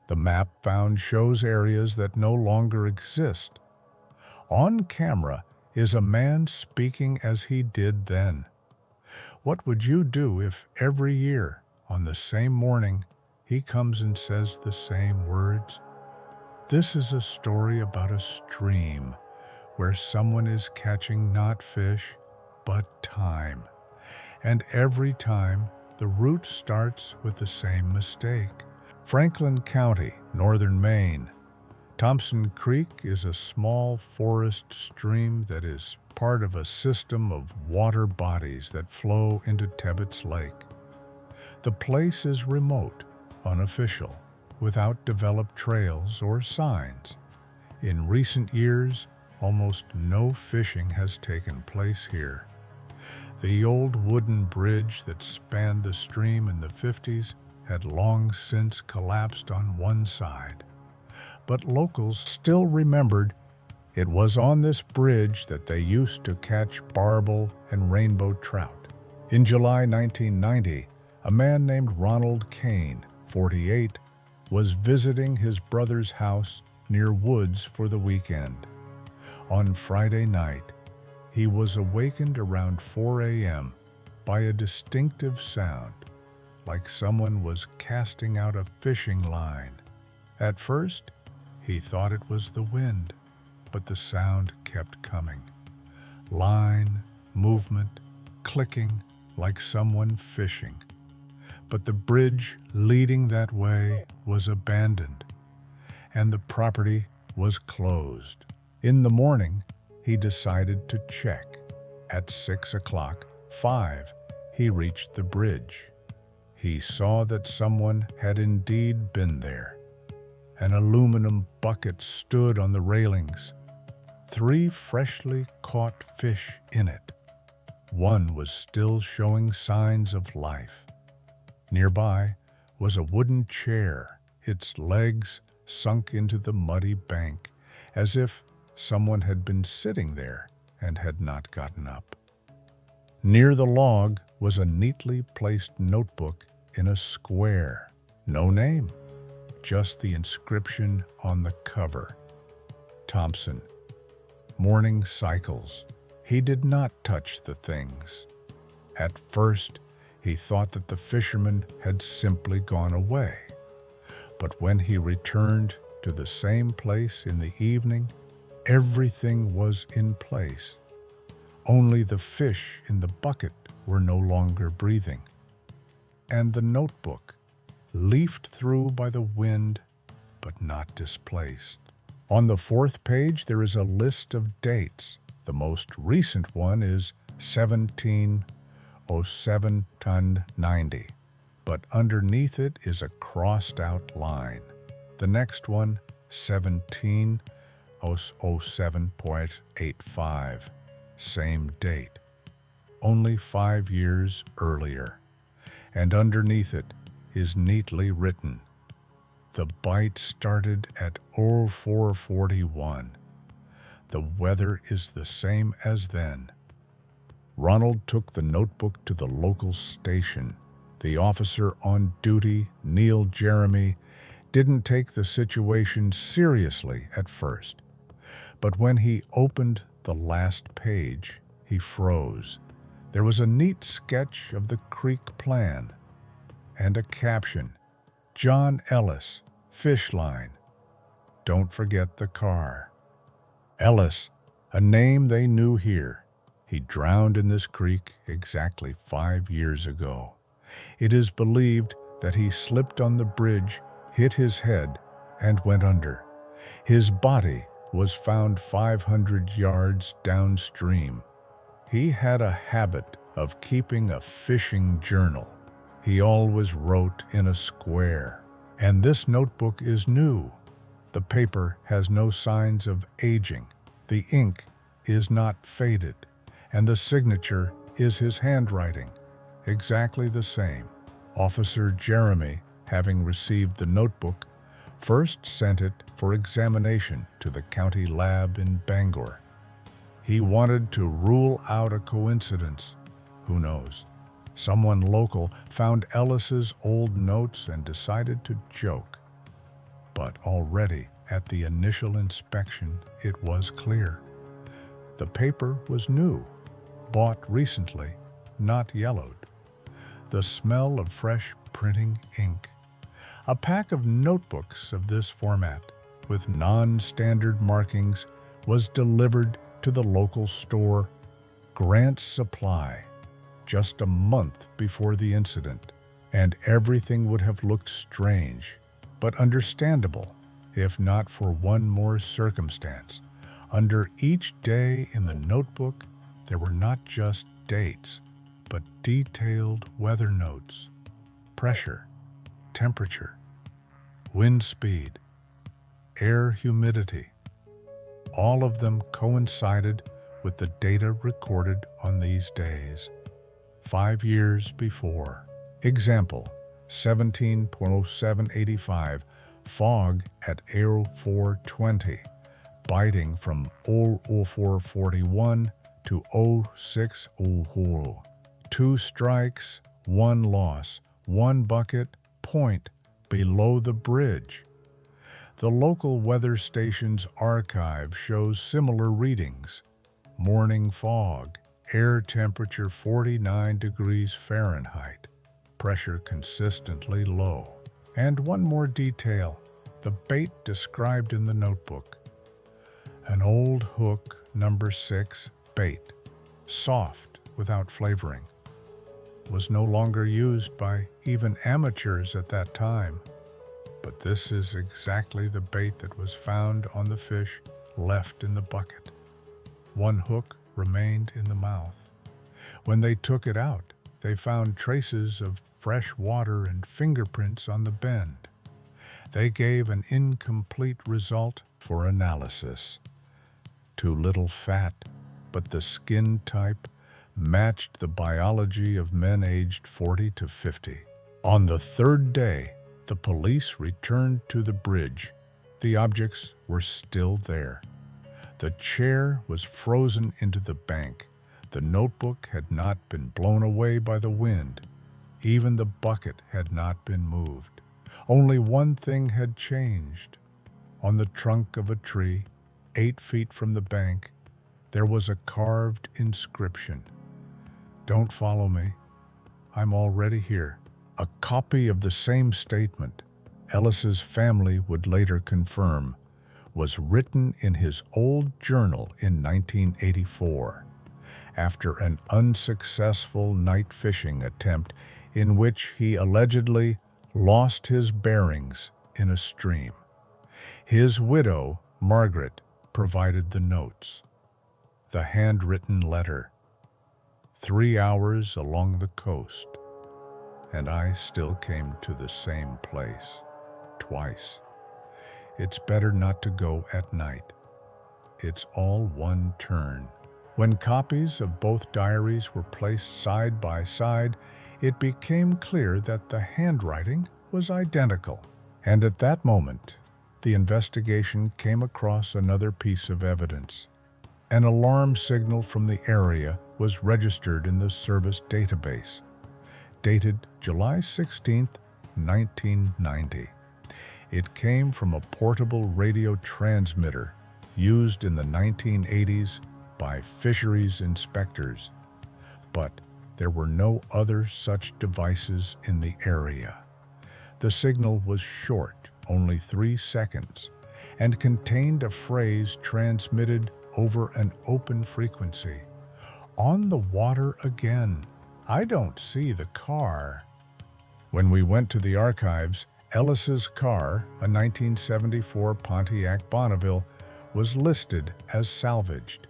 The map found shows areas that no longer exist. On camera is a man speaking as he did then. What would you do if every year, on the same morning, he comes and says the same words? This is a story about a stream where someone is catching not fish, but time. And every time, the route starts with the same mistake. Franklin County, northern Maine. Thompson Creek is a small forest stream that is part of a system of water bodies that flow into Tebbets Lake. The place is remote, unofficial, without developed trails or signs. In recent years, almost no fishing has taken place here. The old wooden bridge that spanned the stream in the 50s had long since collapsed on one side. But locals still remembered it was on this bridge that they used to catch barbel and rainbow trout. In July 1990, a man named Ronald Kane, 48, was visiting his brother's house near Woods for the weekend. On Friday night, he was awakened around 4 a.m. by a distinctive sound, like someone was casting out a fishing line. At first, he thought it was the wind, but the sound kept coming. Line, movement, clicking, like someone fishing. But the bridge leading that way was abandoned, and the property was closed. In the morning, he decided to check. At 6 o'clock, 5, he reached the bridge. He saw that someone had indeed been there. An aluminum bucket stood on the railings, 3 freshly caught fish in it. One was still showing signs of life. Nearby was a wooden chair, its legs sunk into the muddy bank, as if someone had been sitting there and had not gotten up. Near the log was a neatly placed notebook in a square. No name, just the inscription on the cover. Thompson. Morning cycles. He did not touch the things. At first, he thought that the fisherman had simply gone away. But when he returned to the same place in the evening, everything was in place. Only the fish in the bucket were no longer breathing. And the notebook, leafed through by the wind, but not displaced. On the 4th page, there is a list of dates. The most recent one is 1707-90, but underneath it is a crossed-out line. The next one, 1707.85, same date, only 5 years earlier. And underneath it is neatly written, the bite started at 0441. The weather is the same as then. Ronald took the notebook to the local station. The officer on duty, Neil Jeremy, didn't take the situation seriously at first. But when he opened the last page, he froze. There was a neat sketch of the creek plan and a caption, John Ellis, fish line. Don't forget the car. Ellis, a name they knew here. He drowned in this creek exactly 5 years ago. It is believed that he slipped on the bridge, hit his head, and went under. His body was found 500 yards downstream. He had a habit of keeping a fishing journal. He always wrote in a square. And this notebook is new. The paper has no signs of aging. The ink is not faded. And the signature is his handwriting, exactly the same. Officer Jeremy, having received the notebook, first sent it for examination to the county lab in Bangor. He wanted to rule out a coincidence. Who knows? Someone local found Ellis's old notes and decided to joke. But already at the initial inspection, it was clear. The paper was new, bought recently, not yellowed. The smell of fresh printing ink. A pack of notebooks of this format, with non-standard markings, was delivered to the local store, Grant's Supply, just a month before the incident, and everything would have looked strange, but understandable, if not for one more circumstance. Under each day in the notebook, there were not just dates, but detailed weather notes, pressure, temperature, wind speed, air humidity. All of them coincided with the data recorded on these days, 5 years before. Example, 17.0785, fog at 0420, biting from 0441 to 0600. 2 strikes, 1 loss, 1 bucket, point below the bridge. The local weather station's archive shows similar readings. Morning fog, air temperature 49 degrees Fahrenheit, pressure consistently low. And one more detail, the bait described in the notebook. An old hook, number 6 bait, soft without flavoring, was no longer used by even amateurs at that time. But this is exactly the bait that was found on the fish left in the bucket. 1 hook remained in the mouth. When they took it out, they found traces of fresh water and fingerprints on the bend. They gave an incomplete result for analysis. Too little fat, but the skin type matched the biology of men aged 40 to 50. On the 3rd day, the police returned to the bridge. The objects were still there. The chair was frozen into the bank. The notebook had not been blown away by the wind. Even the bucket had not been moved. Only one thing had changed. On the trunk of a tree, 8 feet from the bank, there was a carved inscription. "Don't follow me. I'm already here." A copy of the same statement, Ellis's family would later confirm, was written in his old journal in 1984, after an unsuccessful night fishing attempt in which he allegedly lost his bearings in a stream. His widow, Margaret, provided the notes. The handwritten letter, 3 hours along the coast, and I still came to the same place, twice. It's better not to go at night. It's all one turn. When copies of both diaries were placed side by side, it became clear that the handwriting was identical. And at that moment, the investigation came across another piece of evidence. An alarm signal from the area was registered in the service database, dated July 16, 1990. It came from a portable radio transmitter used in the 1980s by fisheries inspectors, but there were no other such devices in the area. The signal was short, only 3 seconds, and contained a phrase transmitted over an open frequency. "On the water again. I don't see the car." When we went to the archives, Ellis's car, a 1974 Pontiac Bonneville, was listed as salvaged.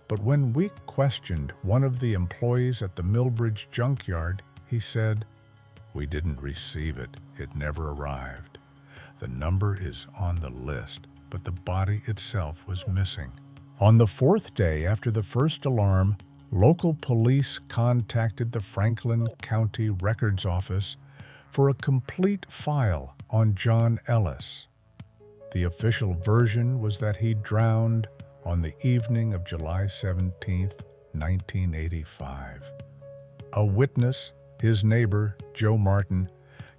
But when we questioned one of the employees at the Millbridge junkyard, he said, "We didn't receive it. It never arrived. The number is on the list, but the body itself was missing." On the 4th day after the first alarm, local police contacted the Franklin County Records Office for a complete file on John Ellis. The official version was that he drowned on the evening of July 17, 1985. A witness, his neighbor, Joe Martin,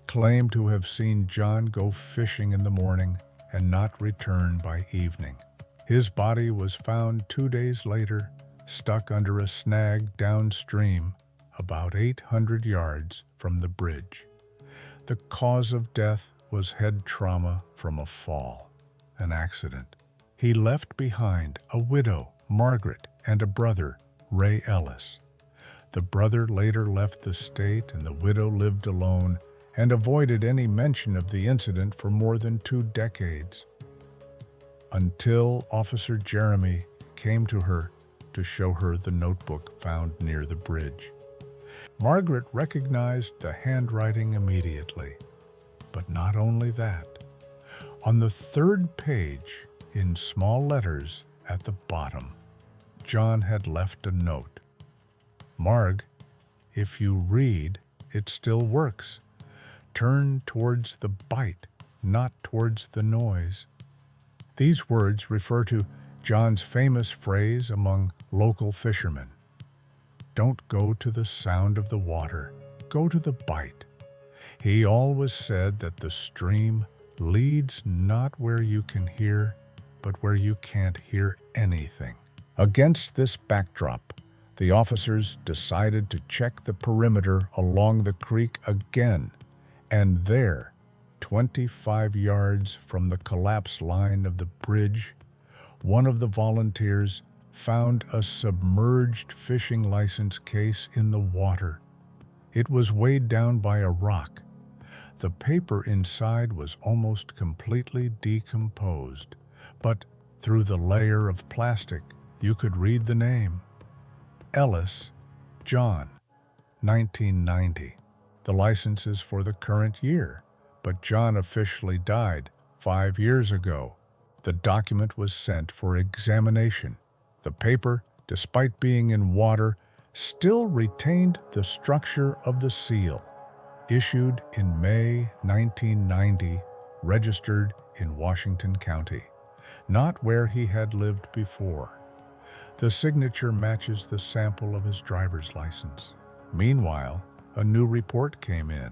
claimed to have seen John go fishing in the morning and not return by evening. His body was found 2 days later, stuck under a snag downstream, about 800 yards from the bridge. The cause of death was head trauma from a fall, an accident. He left behind a widow, Margaret, and a brother, Ray Ellis. The brother later left the state and the widow lived alone and avoided any mention of the incident for more than 2 decades, until Officer Jeremy came to her to show her the notebook found near the bridge. Margaret recognized the handwriting immediately, but not only that. On the 3rd page, in small letters at the bottom, John had left a note. "Marg, if you read, it still works. Turn towards the bite, not towards the noise." These words refer to John's famous phrase among local fishermen: "Don't go to the sound of the water, go to the bite." He always said that the stream leads not where you can hear, but where you can't hear anything. Against this backdrop, the officers decided to check the perimeter along the creek again, and there, 25 yards from the collapse line of the bridge, one of the volunteers found a submerged fishing license case in the water. It was weighed down by a rock. The paper inside was almost completely decomposed, but through the layer of plastic, you could read the name: Ellis, John, 1990. The license is for the current year, but John officially died 5 years ago. The document was sent for examination. The paper, despite being in water, still retained the structure of the seal. Issued in May 1990, registered in Washington County, not where he had lived before. The signature matches the sample of his driver's license. Meanwhile, a new report came in.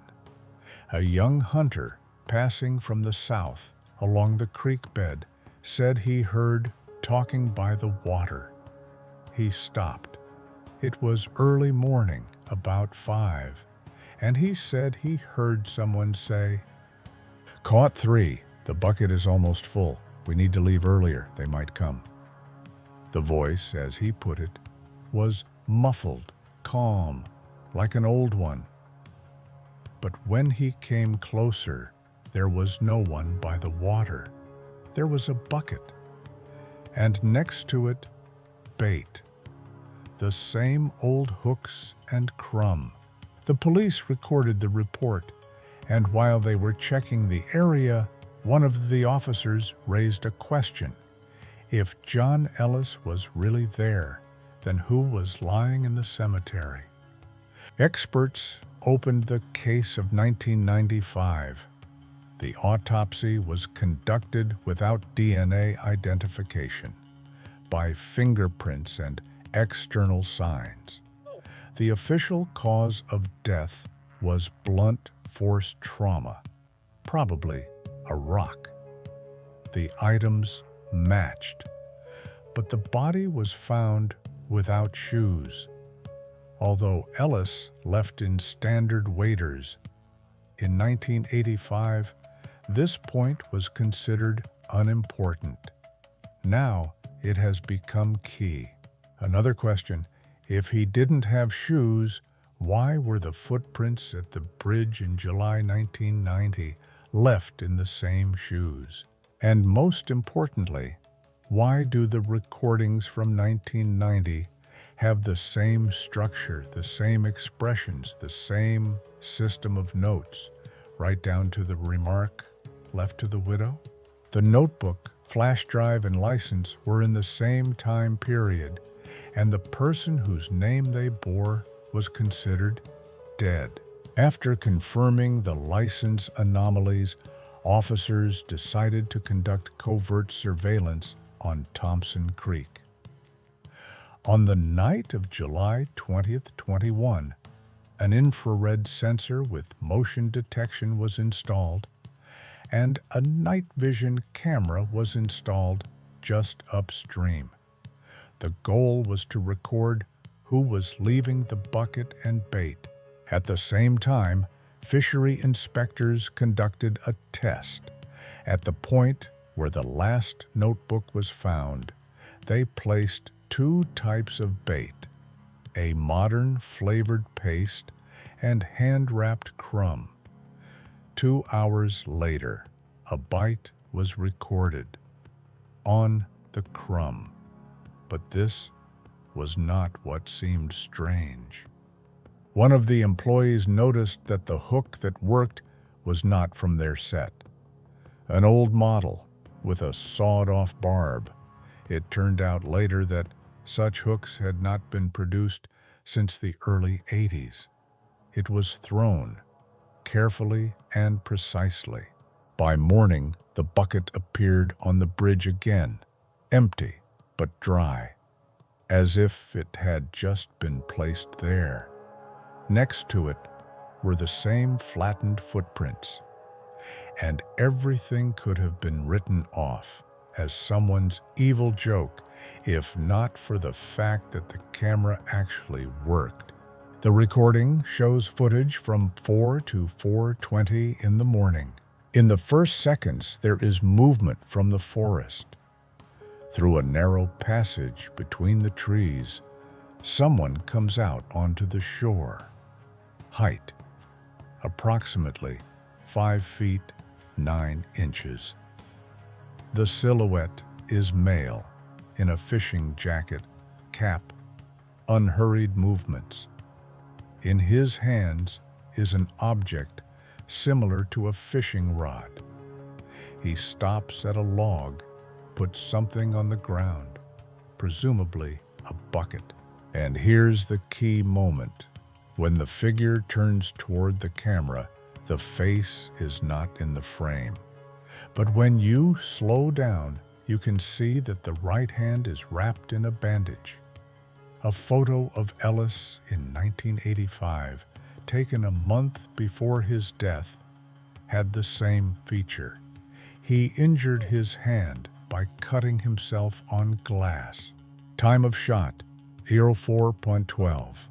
A young hunter passing from the south along the creek bed said he heard talking by the water. He stopped. It was early morning, about 5, and he said he heard someone say, "Caught 3. The bucket is almost full. We need to leave earlier. They might come." The voice, as he put it, was muffled, calm, like an old one. But when he came closer, there was no one by the water. There was a bucket, and next to it, bait. The same old hooks and crumb. The police recorded the report, and while they were checking the area, one of the officers raised a question. If John Ellis was really there, then who was lying in the cemetery? Experts opened the case of 1995. The autopsy was conducted without DNA identification, by fingerprints and external signs. The official cause of death was blunt force trauma, probably a rock. The items matched, but the body was found without shoes, although Ellis left in standard waders. In 1985, this point was considered unimportant. Now it has become key. Another question: if he didn't have shoes, why were the footprints at the bridge in July 1990 left in the same shoes? And most importantly, why do the recordings from 1990 have the same structure, the same expressions, the same system of notes, right down to the remark left to the widow? The notebook, flash drive, and license were in the same time period, and the person whose name they bore was considered dead. After confirming the license anomalies, officers decided to conduct covert surveillance on Thompson Creek. On the night of July 20th, 21, An infrared sensor with motion detection was installed, and a night vision camera was installed just upstream. The goal was to record who was leaving the bucket and bait. At the same time, fishery inspectors conducted a test. At the point where the last notebook was found, they placed two types of bait: a modern flavored paste and hand-wrapped crumb. 2 hours later, a bite was recorded on the crumb. But this was not what seemed strange. One of the employees noticed that the hook that worked was not from their set. An old model with a sawed-off barb. It turned out later that such hooks had not been produced since the early 80s. It was thrown carefully and precisely. By morning, the bucket appeared on the bridge again, empty but dry, as if it had just been placed there. Next to it were the same flattened footprints, and everything could have been written off as someone's evil joke if not for the fact that the camera actually worked. The recording shows footage from 4 to 4:20 in the morning. In the first seconds, there is movement from the forest. Through a narrow passage between the trees, someone comes out onto the shore. Height: approximately 5 feet 9 inches. The silhouette is male, in a fishing jacket, cap, unhurried movements. In his hands is an object similar to a fishing rod. He stops at a log, puts something on the ground, presumably a bucket. And here's the key moment. When the figure turns toward the camera, the face is not in the frame. But when you slow down, you can see that the right hand is wrapped in a bandage. A photo of Ellis in 1985, taken a month before his death, had the same feature. He injured his hand by cutting himself on glass. Time of shot: 04:12.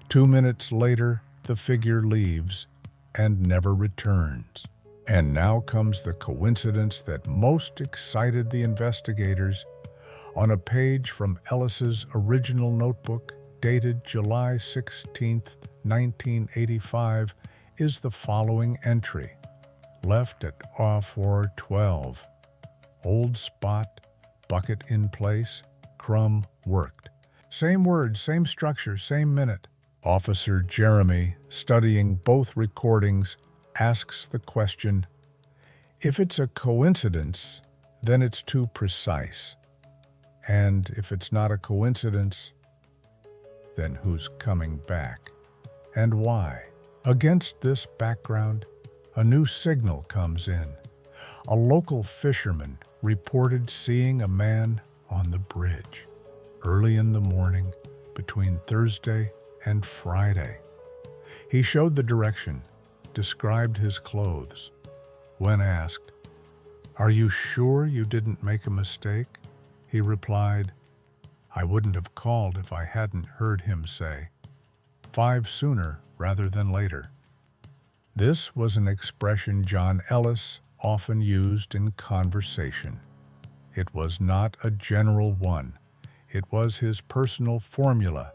2 minutes later, the figure leaves and never returns. And now comes the coincidence that most excited the investigators. On a page from Ellis's original notebook, dated July 16, 1985, is the following entry. Left at 04:12. Old spot, bucket in place, crumb worked. Same words, same structure, same minute. Officer Jeremy, studying both recordings, asks the question, if it's a coincidence, then it's too precise. And if it's not a coincidence, then who's coming back? And why? Against this background, a new signal comes in. A local fisherman reported seeing a man on the bridge early in the morning between Thursday and Friday. He showed the direction, described his clothes. When asked, "Are you sure you didn't make a mistake?" he replied, "I wouldn't have called if I hadn't heard him say 5 sooner rather than later." This was an expression John Ellis often used in conversation. It was not a general one. It was his personal formula,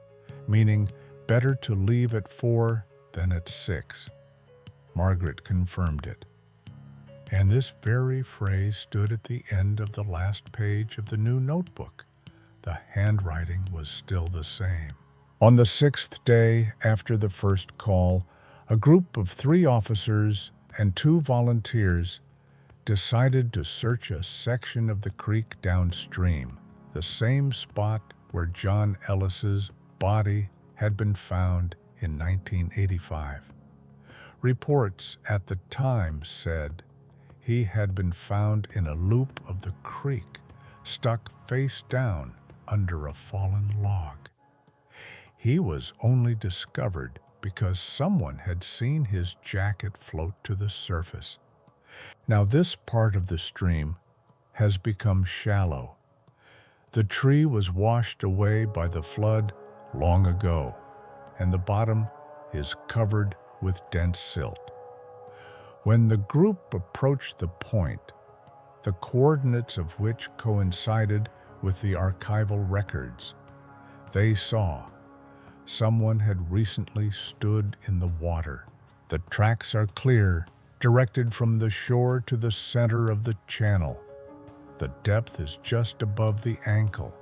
meaning better to leave at 4 than at 6. Margaret confirmed it. And this very phrase stood at the end of the last page of the new notebook. The handwriting was still the same. On the 6th day after the first call, a group of 3 officers and 2 volunteers decided to search a section of the creek downstream, the same spot where John Ellis's body had been found in 1985. Reports at the time said he had been found in a loop of the creek, stuck face down under a fallen log. He was only discovered because someone had seen his jacket float to the surface. Now this part of the stream has become shallow. The tree was washed away by the flood long ago, and the bottom is covered with dense silt. When the group approached the point, the coordinates of which coincided with the archival records, they saw someone had recently stood in the water. The tracks are clear, directed from the shore to the center of the channel. The depth is just above the ankle,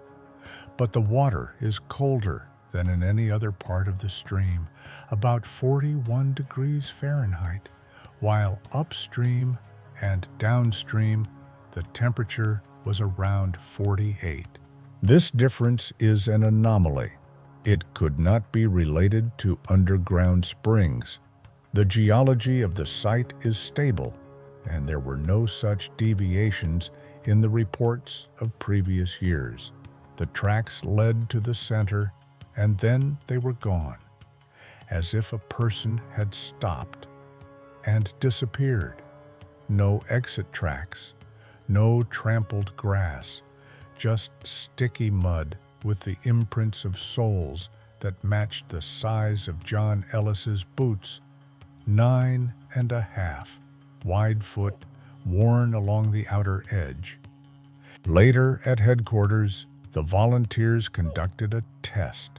but the water is colder than in any other part of the stream, about 41 degrees Fahrenheit, while upstream and downstream the temperature was around 48. This difference is an anomaly. It could not be related to underground springs. The geology of the site is stable, and there were no such deviations in the reports of previous years. The tracks led to the center, and then they were gone, as if a person had stopped and disappeared. No exit tracks, no trampled grass, just sticky mud with the imprints of soles that matched the size of John Ellis's boots, 9.5 wide foot, worn along the outer edge. Later at headquarters, the volunteers conducted a test.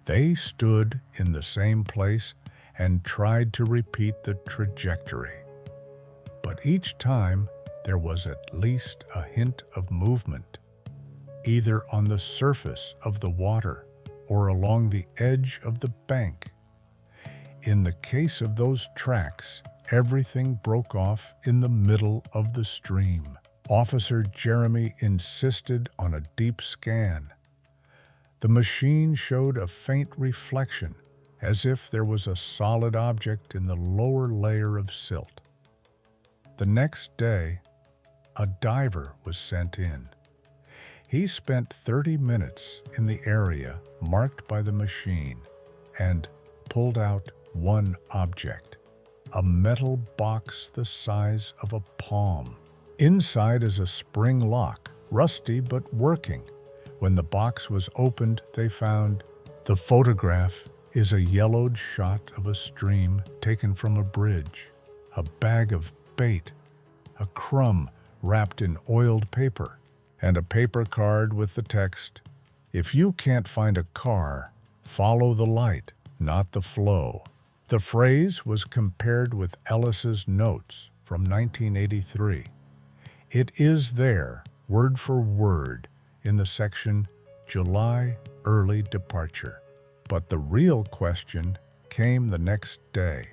They stood in the same place and tried to repeat the trajectory. But each time there was at least a hint of movement, either on the surface of the water or along the edge of the bank. In the case of those tracks, everything broke off in the middle of the stream. Officer Jeremy insisted on a deep scan. The machine showed a faint reflection, as if there was a solid object in the lower layer of silt. The next day, a diver was sent in. He spent 30 minutes in the area marked by the machine and pulled out one object, a metal box the size of a palm. Inside is a spring lock, rusty but working. When the box was opened, they found the photograph is a yellowed shot of a stream taken from a bridge, a bag of bait, a crumb wrapped in oiled paper, and a paper card with the text, "If you can't find a car, follow the light, not the flow." The phrase was compared with Ellis's notes from 1983. It is there, word for word, in the section July Early Departure. But the real question came the next day.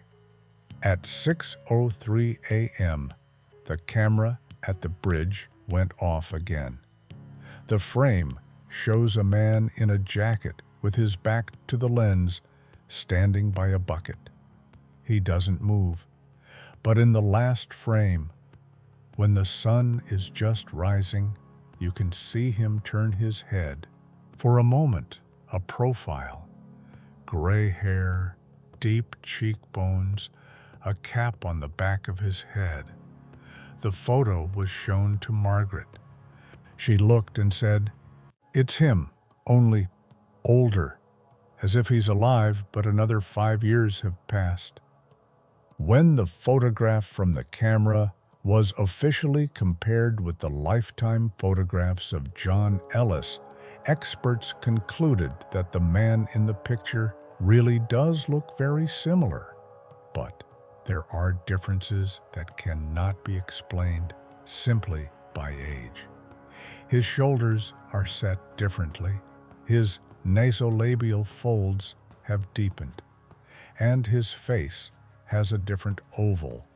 At 6:03 a.m., the camera at the bridge went off again. The frame shows a man in a jacket with his back to the lens, standing by a bucket. He doesn't move. But in the last frame, when the sun is just rising, you can see him turn his head. For a moment, a profile. Gray hair, deep cheekbones, a cap on the back of his head. The photo was shown to Margaret. She looked and said, "It's him, only older, as if he's alive, but another 5 years have passed." When the photograph from the camera was officially compared with the lifetime photographs of John Ellis, experts concluded that the man in the picture really does look very similar. But there are differences that cannot be explained simply by age. His shoulders are set differently, his nasolabial folds have deepened, and his face has a different oval.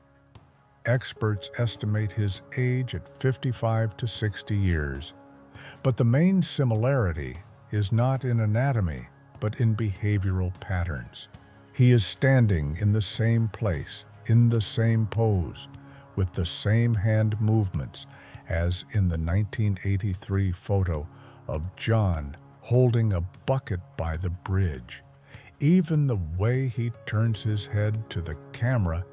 Experts estimate his age at 55 to 60 years, but the main similarity is not in anatomy, but in behavioral patterns. He is standing in the same place, in the same pose, with the same hand movements as in the 1983 photo of John holding a bucket by the bridge. Even the way he turns his head to the camera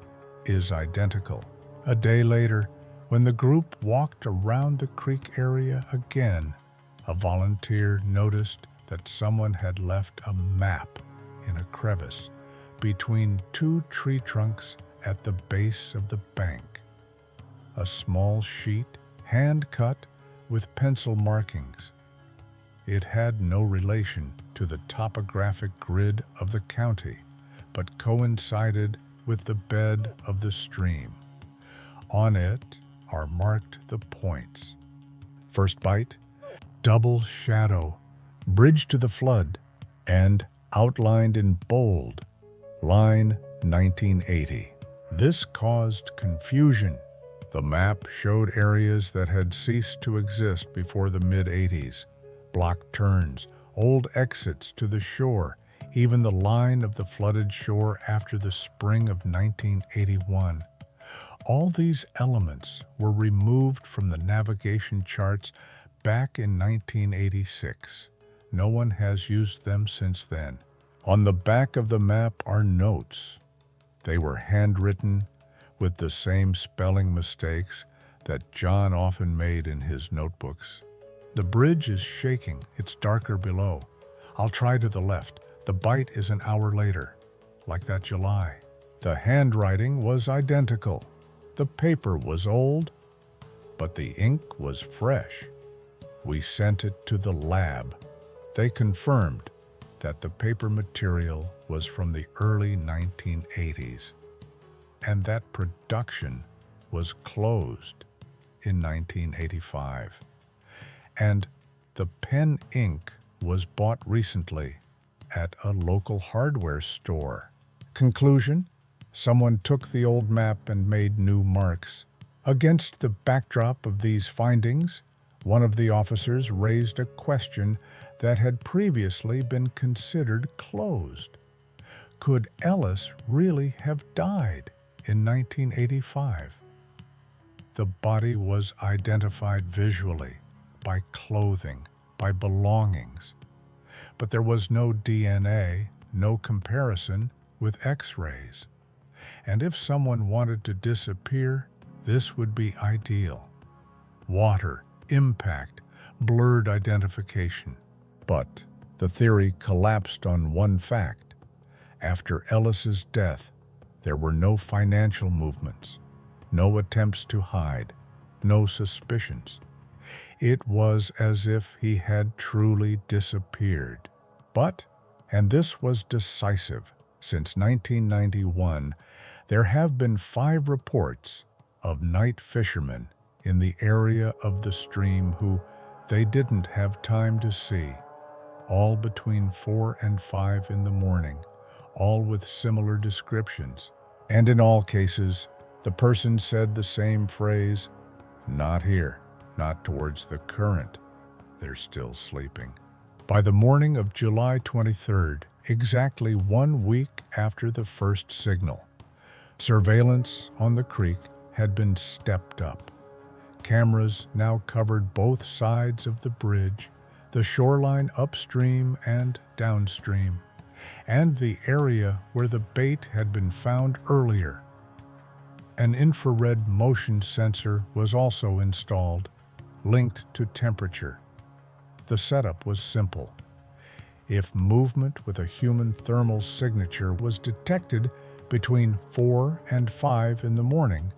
is identical. A day later, when the group walked around the creek area again, a volunteer noticed that someone had left a map in a crevice between two tree trunks at the base of the bank. A small sheet, hand-cut with pencil markings. It had no relation to the topographic grid of the county, but coincided with the bed of the stream. On it are marked the points. First bite, double shadow, bridge to the flood, and outlined in bold, line 1980. This caused confusion. The map showed areas that had ceased to exist before the mid-80s, blocked turns, old exits to the shore, even the line of the flooded shore after the spring of 1981. All these elements were removed from the navigation charts back in 1986. No one has used them since then. On the back of the map are notes. They were handwritten with the same spelling mistakes that John often made in his notebooks. The bridge is shaking. It's darker below. I'll try to the left. The bite is an hour later, like that July. The handwriting was identical. The paper was old, but the ink was fresh. We sent it to the lab. They confirmed that the paper material was from the early 1980s and that production was closed in 1985. And the pen ink was bought recently at a local hardware store. Conclusion: someone took the old map and made new marks. Against the backdrop of these findings, one of the officers raised a question that had previously been considered closed. Could Ellis really have died in 1985? The body was identified visually, by clothing, by belongings. But there was no DNA, no comparison with X-rays. And if someone wanted to disappear, this would be ideal. Water, impact, blurred identification. But the theory collapsed on one fact. After Ellis's death, there were no financial movements, no attempts to hide, no suspicions. It was as if he had truly disappeared. But, and this was decisive, since 1991, there have been 5 reports of night fishermen in the area of the stream who they didn't have time to see, all between 4 and 5 in the morning, all with similar descriptions. And in all cases, the person said the same phrase, "Not here, not towards the current. They're still sleeping." By the morning of July 23rd, exactly 1 week after the first signal, surveillance on the creek had been stepped up. Cameras now covered both sides of the bridge, the shoreline upstream and downstream, and the area where the bait had been found earlier. An infrared motion sensor was also installed, linked to temperature. The setup was simple. If movement with a human thermal signature was detected between 4 and 5 in the morning,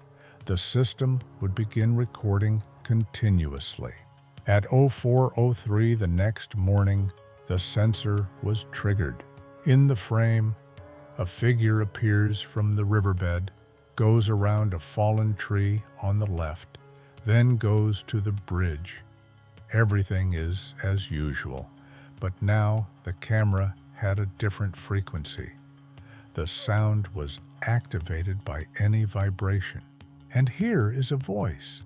the system would begin recording continuously. At 04:03 the next morning, the sensor was triggered. In the frame, a figure appears from the riverbed, goes around a fallen tree on the left, then goes to the bridge. Everything is as usual, but now the camera had a different frequency. The sound was activated by any vibration. And here is a voice,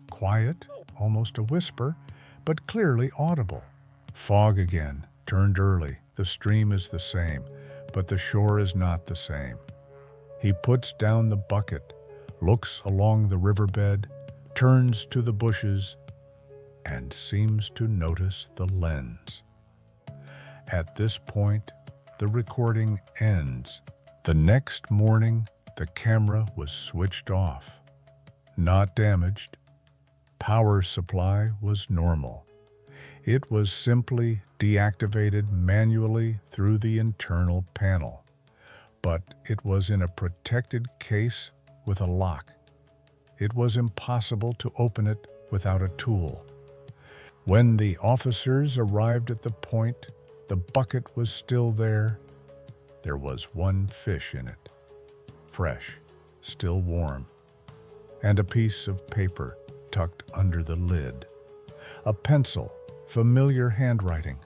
quiet, almost a whisper, but clearly audible. Fog again, turned early. The stream is the same, but the shore is not the same. He puts down the bucket, looks along the riverbed, turns to the bushes, and seems to notice the lens. At this point, the recording ends. The next morning, the camera was switched off. Not damaged. Power supply was normal. It was simply deactivated manually through the internal panel. But it was in a protected case with a lock. It was impossible to open it without a tool. When the officers arrived at the point, the bucket was still there. There was one fish in it, fresh, still warm, and a piece of paper tucked under the lid. A pencil, familiar handwriting,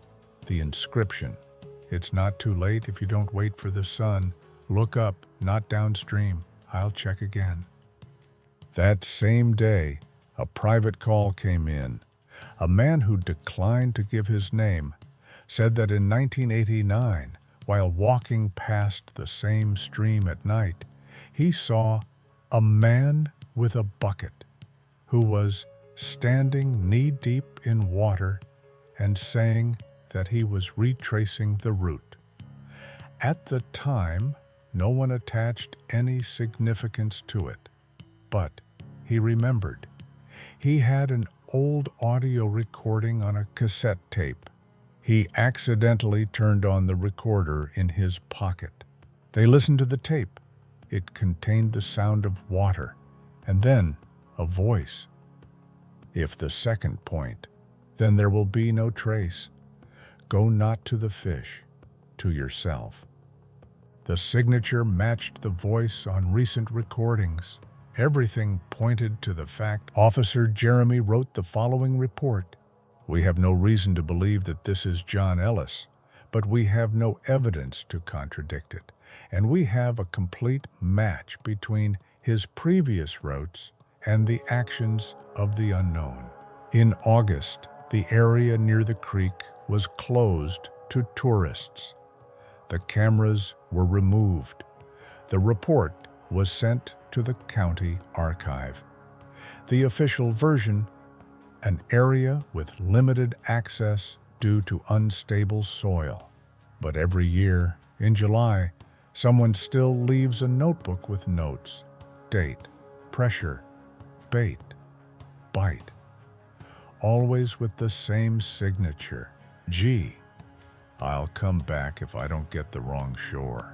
the inscription, "It's not too late if you don't wait for the sun. Look up, not downstream. I'll check again." That same day, a private call came in. A man who declined to give his name said that in 1989, while walking past the same stream at night, he saw a man with a bucket who was standing knee-deep in water and saying that he was retracing the route. At the time, no one attached any significance to it, but he remembered. He had an old audio recording on a cassette tape. He accidentally turned on the recorder in his pocket. They listened to the tape. It contained the sound of water, and then a voice. "If the second point, then there will be no trace. Go not to the fish, to yourself." The signature matched the voice on recent recordings. Everything pointed to the fact. Officer Jeremy wrote the following report. "We have no reason to believe that this is John Ellis, but we have no evidence to contradict it, and we have a complete match between his previous routes and the actions of the unknown." In August, the area near the creek was closed to tourists. The cameras were removed. The report was sent to the county archive. The official version: an area with limited access due to unstable soil. But every year, in July, someone still leaves a notebook with notes: date, pressure, bait, bite. Always with the same signature: G. I'll come back if I don't get the wrong shore.